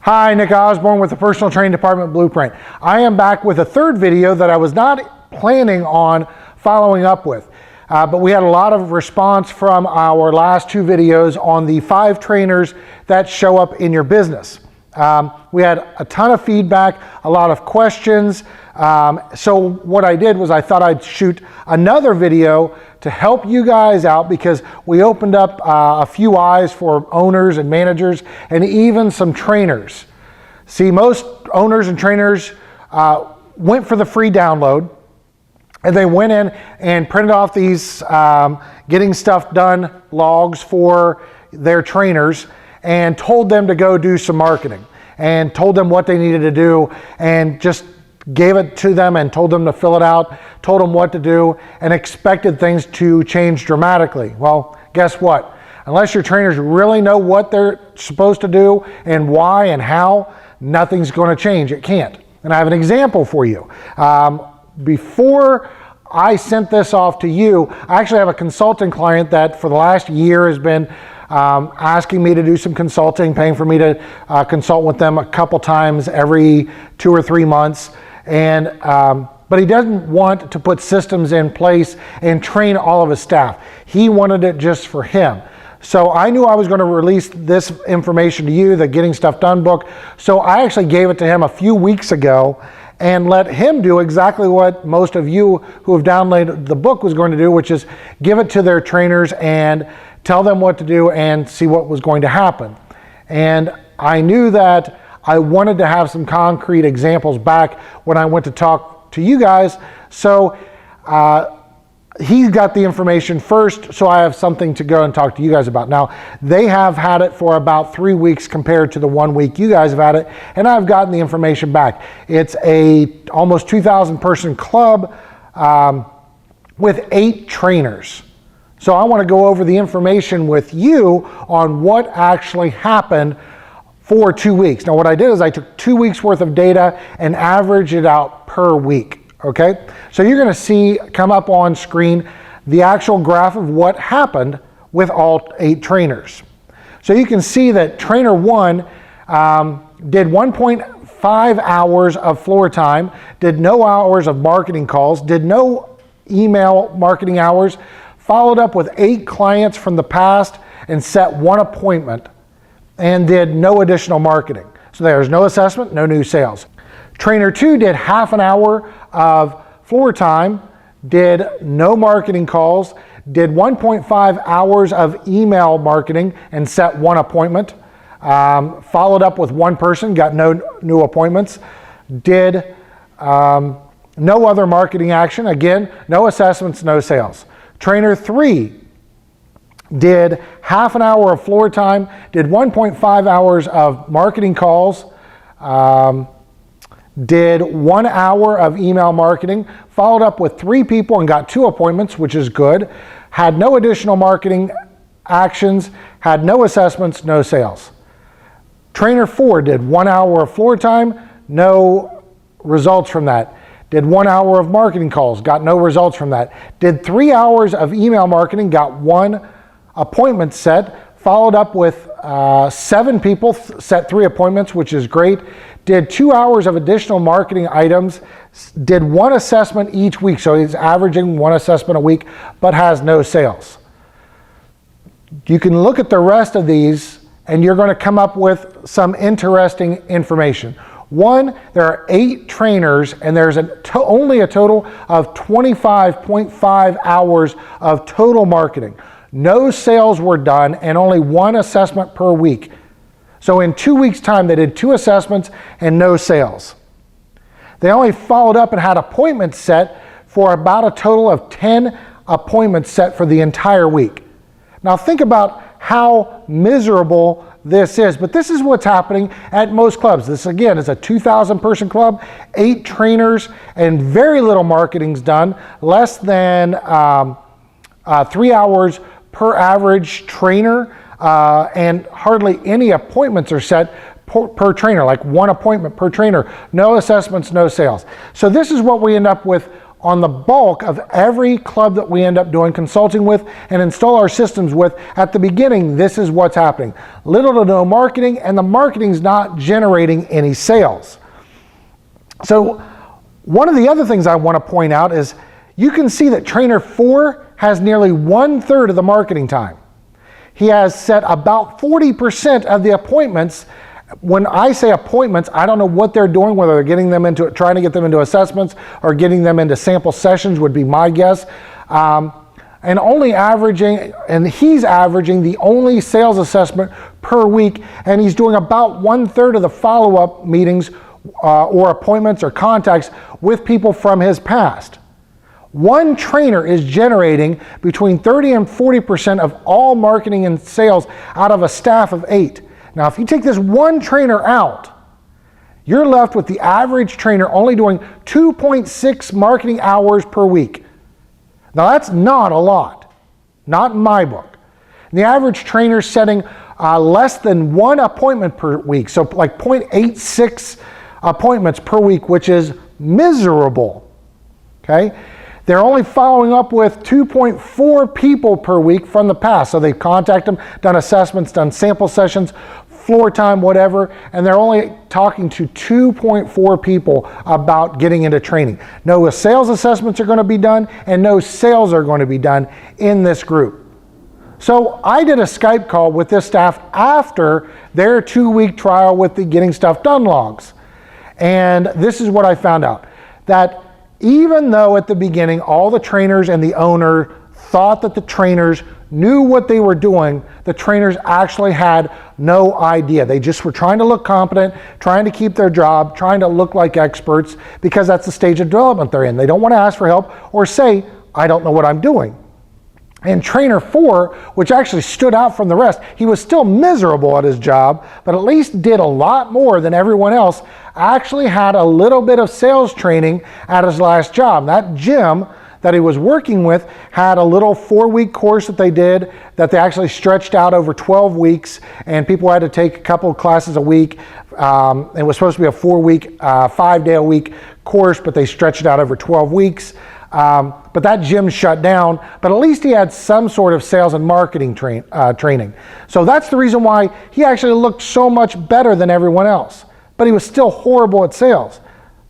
Hi, Nick Osborne with the Personal Training Department Blueprint. I am back with a third video that I was not planning on following up with, but we had a lot of response from our last two videos on the 5 trainers that show up in your business. We had a ton of feedback, a lot of questions. So what I did was I thought I'd shoot another video to help you guys out, because we opened up a few eyes for owners and managers and even some trainers. See, most owners and trainers went for the free download, and they went in and printed off these getting stuff done logs for their trainers and told them to go do some marketing and told them what they needed to do, and just gave it to them and told them to fill it out, told them what to do, and expected things to change dramatically. Well, guess what? Unless your trainers really know what they're supposed to do and why and how, nothing's going to change. It can't. And I have an example for you. Before I sent this off to you, I actually have a consulting client that for the last year has been asking me to do some consulting, paying for me to consult with them a couple times every 2 or 3 months. And but he doesn't want to put systems in place and train all of his staff. He wanted it just for him. So I knew I was going to release this information to you, the Getting Stuff Done book. So I actually gave it to him a few weeks ago and let him do exactly what most of you who have downloaded the book was going to do, which is give it to their trainers and tell them what to do and see what was going to happen. And I knew that I wanted to have some concrete examples back when I went to talk to you guys. So he got the information first, so I have something to go and talk to you guys about. Now, they have had it for about 3 weeks compared to the 1 week you guys have had it, and I've gotten the information back. It's a almost 2,000 person club with 8 trainers. So I want to go over the information with you on what actually happened for 2 weeks. Now what I did is I took 2 weeks worth of data and averaged it out per week, okay? So you're gonna see come up on screen the actual graph of what happened with all 8 trainers. So you can see that trainer 1 did 1.5 hours of floor time, did no hours of marketing calls, did no email marketing hours, followed up with 8 clients from the past and set 1 appointment, and did no additional marketing. So there's no assessment, no new sales. Trainer 2 did half an hour of floor time, did no marketing calls, did 1.5 hours of email marketing and set 1 appointment, followed up with 1 person, got no new appointments, did no other marketing action, again, no assessments, no sales. Trainer 3 did half an hour of floor time, did 1.5 hours of marketing calls, did 1 hour of email marketing, followed up with 3 people and got 2 appointments, which is good, had no additional marketing actions, had no assessments, no sales. Trainer 4 did 1 hour of floor time, no results from that. Did 1 hour of marketing calls, got no results from that. Did 3 hours of email marketing, got 1 appointment set, followed up with 7 people, set 3 appointments, which is great. Did 2 hours of additional marketing items, did 1 assessment each week, so he's averaging 1 assessment a week, but has no sales. You can look at the rest of these and you're going to come up with some interesting information. 1, there are 8 trainers and there's only a total of 25.5 hours of total marketing. No sales were done and only 1 assessment per week. So in 2 weeks' time, they did 2 assessments and no sales. They only followed up and had appointments set for about a total of 10 appointments set for the entire week. Now think about how miserable this is, but this is what's happening at most clubs. This again is a 2,000 person club, 8 trainers, and very little marketing's done, less than 3 hours per average trainer, and hardly any appointments are set per trainer, like 1 appointment per trainer, no assessments, no sales. So this is what we end up with on the bulk of every club that we end up doing consulting with and install our systems with. At the beginning, this is what's happening. Little to no marketing, and the marketing's not generating any sales. So one of the other things I want to point out is you can see that trainer 4 has nearly 1/3 of the marketing time. He has set about 40% of the appointments. When I say appointments, I don't know what they're doing, whether they're getting them into, trying to get them into assessments or getting them into sample sessions would be my guess. And only averaging, and he's averaging the only sales assessment per week, and he's doing about 1/3 of the follow-up meetings or appointments or contacts with people from his past. One trainer is generating between 30 and 40% of all marketing and sales out of a staff of 8. Now, if you take this one trainer out, you're left with the average trainer only doing 2.6 marketing hours per week. Now, that's not a lot, not in my book. The average trainer is setting less than 1 appointment per week, so like 0.86 appointments per week, which is miserable, okay? They're only following up with 2.4 people per week from the past. So they've contacted them, done assessments, done sample sessions, floor time, whatever, and they're only talking to 2.4 people about getting into training. No sales assessments are going to be done, and no sales are going to be done in this group. So I did a Skype call with this staff after their 2-week trial with the Getting Stuff Done logs. And this is what I found out, that even though at the beginning all the trainers and the owner thought that the trainers knew what they were doing, the trainers actually had no idea. They just were trying to look competent, trying to keep their job, trying to look like experts, because that's the stage of development they're in. They don't want to ask for help or say, I don't know what I'm doing. And trainer 4, which actually stood out from the rest, he was still miserable at his job, but at least did a lot more than everyone else, actually had a little bit of sales training at his last job. That gym that he was working with had a little 4-week course that they did that they actually stretched out over 12 weeks, and people had to take a couple of classes a week. It was supposed to be a 4-week, 5-day-a-week course, but they stretched it out over 12 weeks. But that gym shut down, but at least he had some sort of sales and marketing training. So that's the reason why he actually looked so much better than everyone else, but he was still horrible at sales.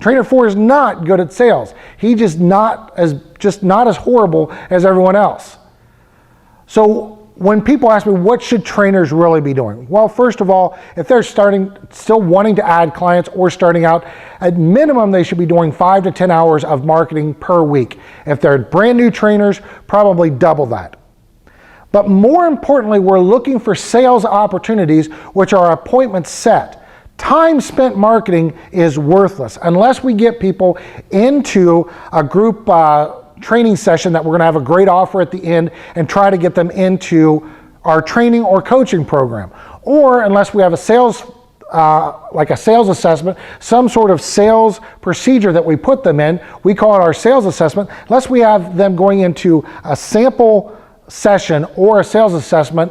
Trainer 4 is not good at sales. He just not as horrible as everyone else. So when people ask me, what should trainers really be doing? Well, first of all, if they're still wanting to add clients or starting out, at minimum, they should be doing 5 to 10 hours of marketing per week. If they're brand new trainers, probably double that. But more importantly, we're looking for sales opportunities, which are appointments set. Time spent marketing is worthless unless we get people into a group training session that we're going to have a great offer at the end and try to get them into our training or coaching program. Or unless we have a sales, like a sales assessment, some sort of sales procedure that we put them in, we call it our sales assessment, unless we have them going into a sample session or a sales assessment,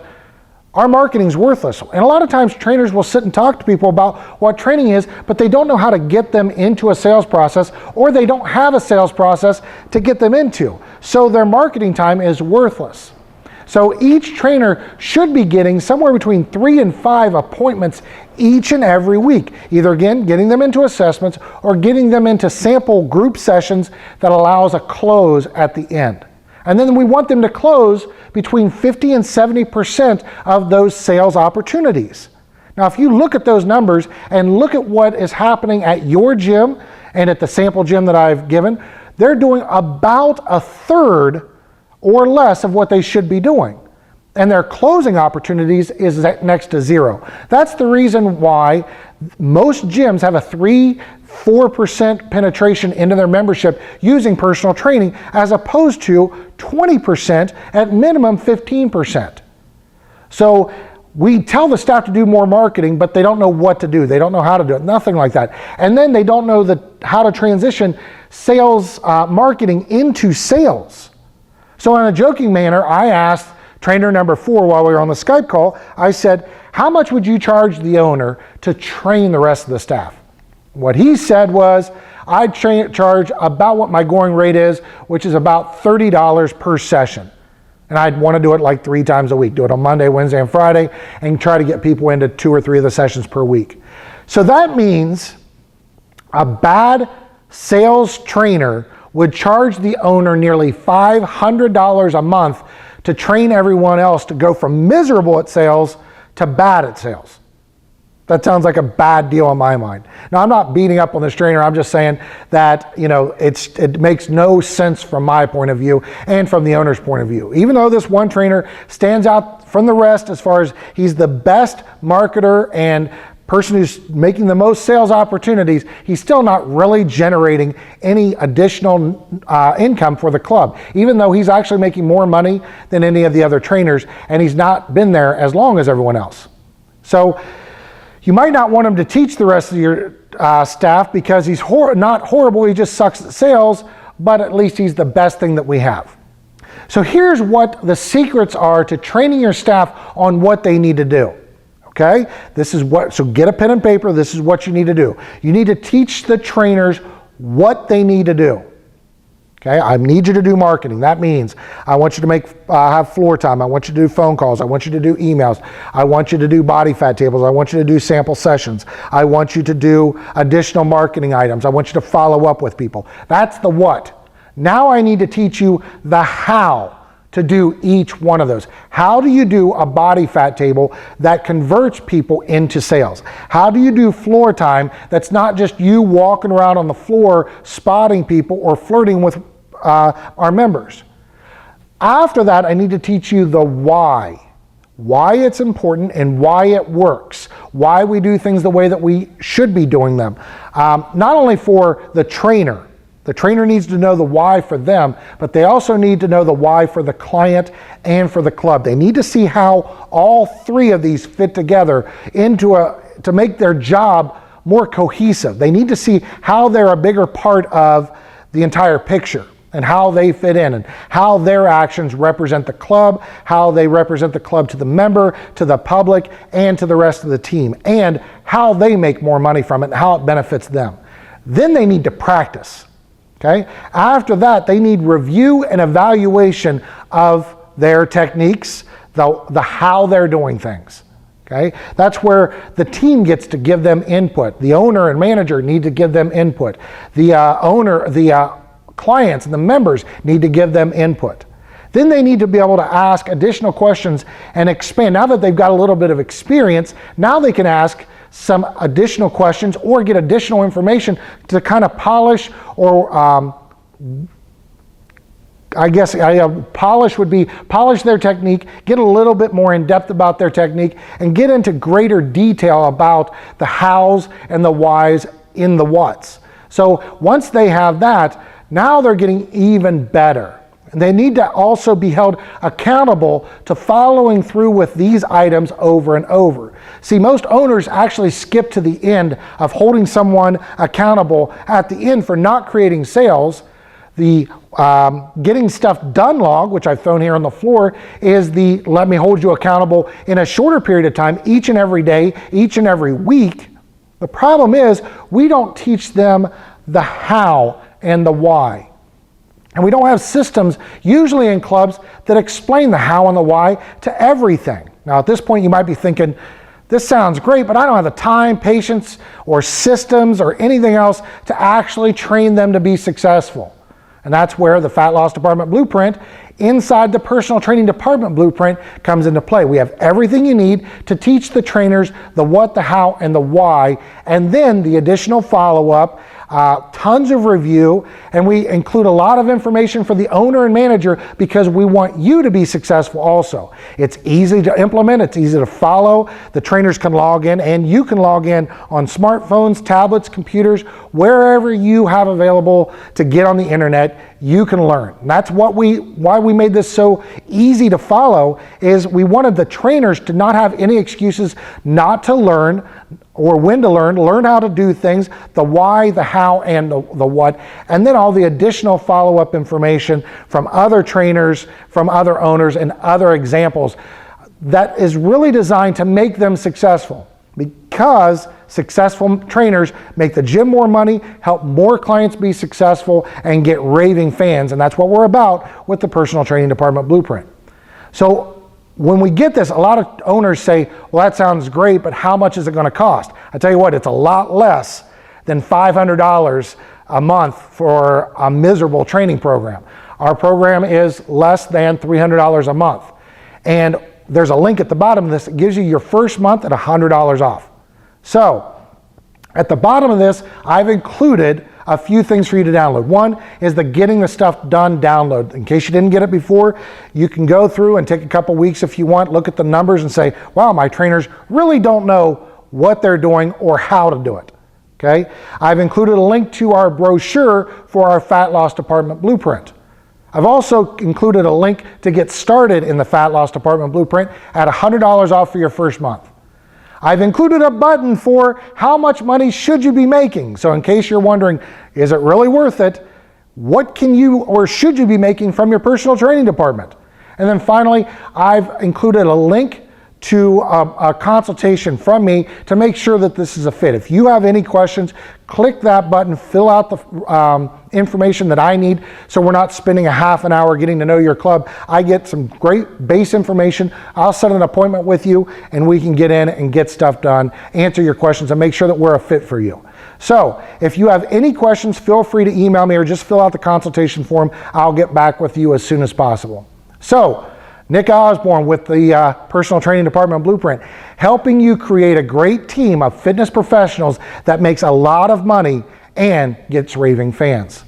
our marketing's worthless. And a lot of times trainers will sit and talk to people about what training is, but they don't know how to get them into a sales process, or they don't have a sales process to get them into. So their marketing time is worthless. So each trainer should be getting somewhere between 3 and 5 appointments each and every week. Either again, getting them into assessments or getting them into sample group sessions that allows a close at the end. And then we want them to close between 50 and 70% of those sales opportunities. Now, if you look at those numbers and look at what is happening at your gym and at the sample gym that I've given, they're doing about 1/3 or less of what they should be doing. And their closing opportunities is next to 0. That's the reason why most gyms have a 3-4% penetration into their membership using personal training, as opposed to 20%, at minimum 15%. So we tell the staff to do more marketing, but they don't know what to do. They don't know how to do it, nothing like that. And then they don't know how to transition sales marketing into sales. So in a joking manner, I asked trainer number 4 while we were on the Skype call, I said, how much would you charge the owner to train the rest of the staff? What he said was, I charge about what my going rate is, which is about $30 per session. And I'd want to do it like 3 times a week. Do it on Monday, Wednesday, and Friday, and try to get people into 2 or 3 of the sessions per week. So that means a bad sales trainer would charge the owner nearly $500 a month to train everyone else to go from miserable at sales to bad at sales. That sounds like a bad deal in my mind. Now, I'm not beating up on this trainer. I'm just saying that, it makes no sense from my point of view and from the owner's point of view. Even though this one trainer stands out from the rest as far as he's the best marketer and person who's making the most sales opportunities, he's still not really generating any additional income for the club, even though he's actually making more money than any of the other trainers, and he's not been there as long as everyone else. So you might not want him to teach the rest of your staff because he's not horrible, he just sucks at sales, but at least he's the best thing that we have. So here's what the secrets are to training your staff on what they need to do. Okay, so get a pen and paper. This is what you need to do. You need to teach the trainers what they need to do. Okay, I need you to do marketing. That means I want you to have floor time. I want you to do phone calls. I want you to do emails. I want you to do body fat tables. I want you to do sample sessions. I want you to do additional marketing items. I want you to follow up with people. That's the what. Now I need to teach you the how to do each one of those. How do you do a body fat table that converts people into sales? How do you do floor time that's not just you walking around on the floor spotting people or flirting with our members? After that, I need to teach you the why it's important and why it works, why we do things the way that we should be doing them. Not only for the trainer. The trainer needs to know the why for them, but they also need to know the why for the client and for the club. They need to see how all 3 of these fit together to make their job more cohesive. They need to see how they're a bigger part of the entire picture and how they fit in and how their actions represent the club, how they represent the club to the member, to the public, and to the rest of the team, and how they make more money from it and how it benefits them. Then they need to practice. Okay? After that, they need review and evaluation of their techniques, the how they're doing things. Okay? That's where the team gets to give them input. The owner and manager need to give them input. The clients and the members need to give them input. Then they need to be able to ask additional questions and expand. Now that they've got a little bit of experience, now they can ask some additional questions or get additional information to kind of polish or polish their technique, get a little bit more in depth about their technique, and get into greater detail about the hows and the whys in the whats. So once they have that, now they're getting even better. And they need to also be held accountable to following through with these items over and over. See, most owners actually skip to the end of holding someone accountable at the end for not creating sales. The getting stuff done log, which I've thrown here on the floor, is the let me hold you accountable in a shorter period of time, each and every day, each and every week. The problem is we don't teach them the how and the why. And we don't have systems, usually in clubs, that explain the how and the why to everything. Now, at this point, you might be thinking, this sounds great, but I don't have the time, patience, or systems, or anything else to actually train them to be successful. And that's where the Fat Loss Department Blueprint, inside the Personal Training Department Blueprint, comes into play. We have everything you need to teach the trainers the what, the how, and the why, and then the additional follow-up, tons of review, and we include a lot of information for the owner and manager because we want you to be successful also. It's easy to implement, it's easy to follow. The trainers can log in and you can log in on smartphones, tablets, computers, wherever you have available to get on the internet, you can learn. And that's why we made this so easy to follow, is we wanted the trainers to not have any excuses not to learn or when to learn how to do things, the why, the how, and the what, and then all the additional follow-up information from other trainers, from other owners, and other examples that is really designed to make them successful. because successful trainers make the gym more money, help more clients be successful, and get raving fans. And that's what we're about with the Personal Training Department Blueprint. So when we get this, a lot of owners say, well, that sounds great, but how much is it going to cost? I tell you what, it's a lot less than $500 a month for a miserable training program. Our program is less than $300 a month. And there's a link at the bottom of this that gives you your first month at $100 off. So at the bottom of this, I've included a few things for you to download. One is the Getting the Stuff Done download. In case you didn't get it before, you can go through and take a couple weeks if you want, look at the numbers and say, wow, my trainers really don't know what they're doing or how to do it. Okay? I've included a link to our brochure for our Fat Loss Department Blueprint. I've also included a link to get started in the Fat Loss Department Blueprint at $100 off for your first month. I've included a button for how much money should you be making. So in case you're wondering, is it really worth it? What can you or should you be making from your personal training department? And then finally, I've included a link to a consultation from me to make sure that this is a fit. If you have any questions, click that button, fill out the information that I need so we're not spending a half an hour getting to know your club. I get some great base information. I'll set an appointment with you and we can get in and get stuff done, answer your questions, and make sure that we're a fit for you. So if you have any questions, feel free to email me or just fill out the consultation form. I'll get back with you as soon as possible. So, Nick Osborne with the Personal Training Department Blueprint, helping you create a great team of fitness professionals that makes a lot of money and gets raving fans.